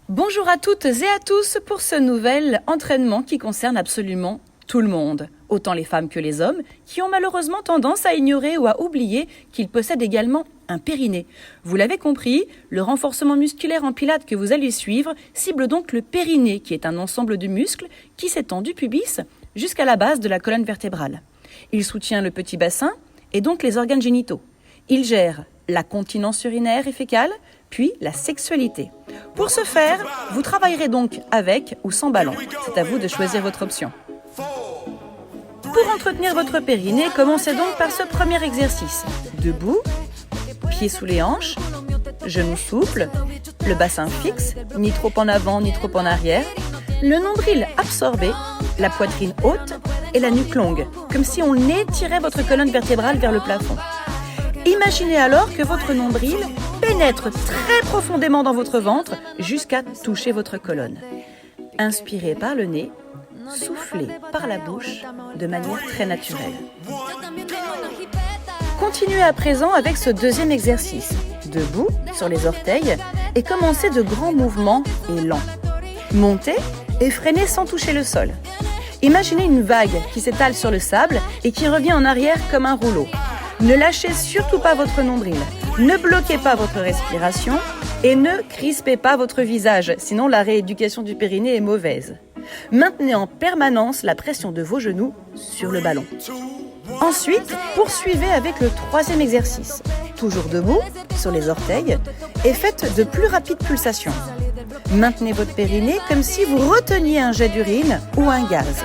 Bonjour à toutes et à tous pour ce nouvel entraînement qui concerne absolument tout le monde, autant les femmes que les hommes, qui ont malheureusement tendance à ignorer ou à oublier qu'ils possèdent également un périnée. Vous l'avez compris, le renforcement musculaire en pilates que vous allez suivre cible donc le périnée, qui est un ensemble de muscles qui s'étend du pubis jusqu'à la base de la colonne vertébrale. Il soutient le petit bassin et donc les organes génitaux. Il gère la continence urinaire et fécale, puis la sexualité. Pour ce faire, vous travaillerez donc avec ou sans ballon. C'est à vous de choisir votre option. Pour entretenir votre périnée, commencez donc par ce premier exercice. Debout, pieds sous les hanches, genoux souples, le bassin fixe, ni trop en avant ni trop en arrière, le nombril absorbé, la poitrine haute et la nuque longue, comme si on étirait votre colonne vertébrale vers le plafond. Imaginez alors que votre nombril pénètre très profondément dans votre ventre jusqu'à toucher votre colonne. Inspirez par le nez, soufflez par la bouche de manière très naturelle. Continuez à présent avec ce deuxième exercice. Debout, sur les orteils, et commencez de grands mouvements et lents. Montez et freinez sans toucher le sol. Imaginez une vague qui s'étale sur le sable et qui revient en arrière comme un rouleau. Ne lâchez surtout pas votre nombril, ne bloquez pas votre respiration et ne crispez pas votre visage, sinon la rééducation du périnée est mauvaise. Maintenez en permanence la pression de vos genoux sur le ballon. Ensuite, poursuivez avec le troisième exercice. Toujours debout, sur les orteils, et faites de plus rapides pulsations. Maintenez votre périnée comme si vous reteniez un jet d'urine ou un gaz.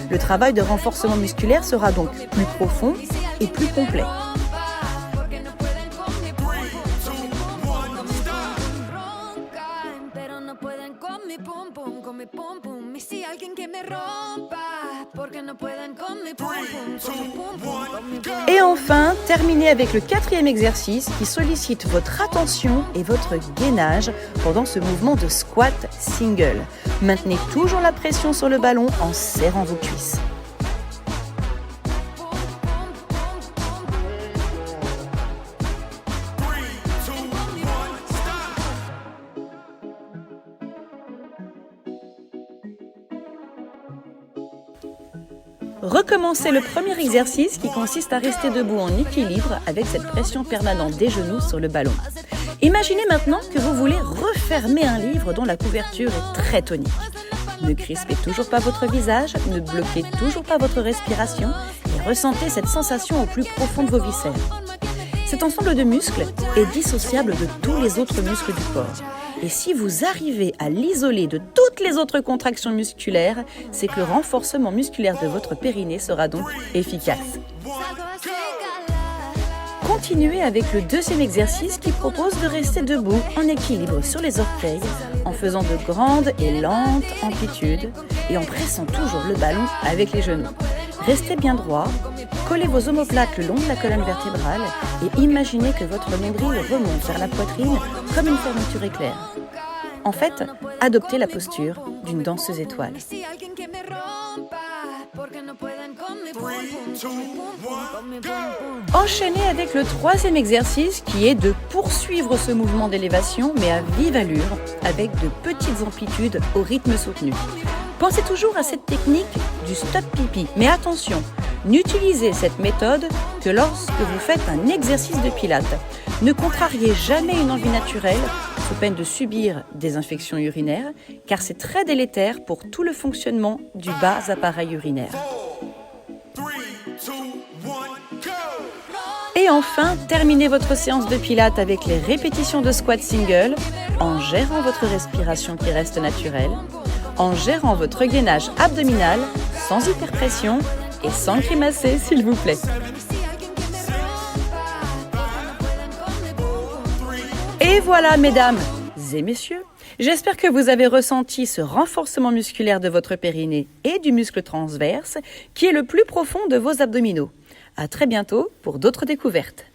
Le travail de renforcement musculaire sera donc plus profond et plus complet. Et enfin, terminez avec le quatrième exercice qui sollicite votre attention et votre gainage pendant ce mouvement de squat single. Maintenez toujours la pression sur le ballon en serrant vos cuisses. Recommencez le premier exercice qui consiste à rester debout en équilibre avec cette pression permanente des genoux sur le ballon. Imaginez maintenant que vous voulez refermer un livre dont la couverture est très tonique. Ne crispez toujours pas votre visage, ne bloquez toujours pas votre respiration et ressentez cette sensation au plus profond de vos viscères. Cet ensemble de muscles est dissociable de tous les autres muscles du corps. Et si vous arrivez à l'isoler de toutes les autres contractions musculaires, c'est que le renforcement musculaire de votre périnée sera donc efficace. Continuez avec le deuxième exercice qui propose de rester debout en équilibre sur les orteils en faisant de grandes et lentes amplitudes et en pressant toujours le ballon avec les genoux. Restez bien droit, collez vos omoplates le long de la colonne vertébrale et imaginez que votre nombril remonte vers la poitrine comme une fermeture éclair. En fait, adoptez la posture d'une danseuse étoile. Enchaînez avec le troisième exercice qui est de poursuivre ce mouvement d'élévation mais à vive allure avec de petites amplitudes au rythme soutenu. Pensez toujours à cette technique du stop pipi, mais attention, n'utilisez cette méthode que lorsque vous faites un exercice de pilates. Ne contrariez jamais une envie naturelle sous peine de subir des infections urinaires, car c'est très délétère pour tout le fonctionnement du bas appareil urinaire. Et enfin, terminez votre séance de pilates avec les répétitions de squat single en gérant votre respiration qui reste naturelle, en gérant votre gainage abdominal sans hyperpression et sans grimacer s'il vous plaît. Et voilà mesdames et messieurs, j'espère que vous avez ressenti ce renforcement musculaire de votre périnée et du muscle transverse qui est le plus profond de vos abdominaux. À très bientôt pour d'autres découvertes.